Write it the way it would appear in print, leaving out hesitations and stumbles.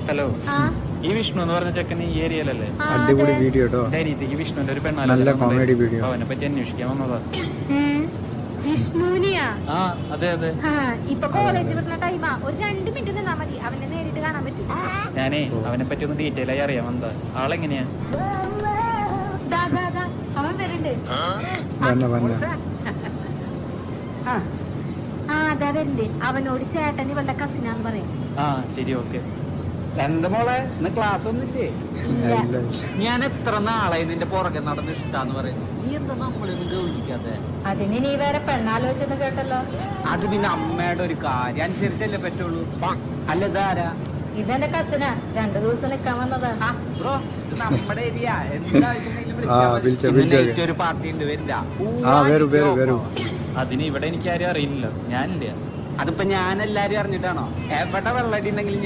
Hello, ഈ വിഷ്ണു എന്ന് പറഞ്ഞ ചെക്കൻ ഈ ഏരിയയിലല്ലേ? അടിപൊളി വീഡിയോ കേട്ടോ. ഈ വിഷ്ണുവിന്റെ ഒരു നല്ല കോമഡി വീഡിയോ. അവനെ പറ്റി അന്വേഷിക്കാൻ വന്നതാ. വിഷ്ണുവിനെയാ? ആ അതെ അതെ. ഇപ്പൊ കോളേജ് വിടുന്ന ടൈമാ. ഒരു 2 മിനിറ്റ് നിന്നാ മതി, അവനെ നേരിട്ട് കാണാൻ പറ്റും. ഞാനേ അവനെ പറ്റി ഒന്ന് ഡീറ്റെയിൽ ആയി അറിയാൻ വന്നതാ. ആളെങ്ങനെയാ? അവൻ വരുന്നുണ്ട്. അതാ വരുന്നുണ്ട്. അവനോട് ചേട്ടൻ ഇവളുടെ കസിനാന്ന് പറയും. ആ ശരി, ഓക്കെ. എന്താ മോളെ, ഇന്ന് ക്ലാസ് ഒന്നുമില്ലേ? ഞാൻ എത്ര നാളായി നിന്റെ പുറകെ നടന്ന് ഇഷ്ടാന്ന് പറയുന്നു. നീ എന്താ നമ്മളൊന്നും ഗൗനിക്കാതെ? അതിന് നീ വേറെ പെണ്ണാലോചിച്ചെന്ന് കേട്ടല്ലോ. അത് പിന്നെ അമ്മയുടെ ഒരു കാര്യം അനുസരിച്ചല്ലേ പറ്റുള്ളൂ. അല്ല ഇതാരാ? ഇതെന്റെ കസിനാ, 2 ദിവസം നിക്കാൻ വന്നതാ. ബ്രോ, ഇത് നമ്മുടെ ഏരിയ. എന്താവശ്യം ഒരു പാർട്ടി ഉണ്ട്, വരില്ല? അതിന് ഇവിടെ എനിക്ക് ആരും അറിയില്ലല്ലോ, ഞാനില്ല. അതിപ്പോ ഞാൻ എല്ലാരും അറിഞ്ഞിട്ടാണോ? എവിടെ വെള്ളടി ഉണ്ടെങ്കിലും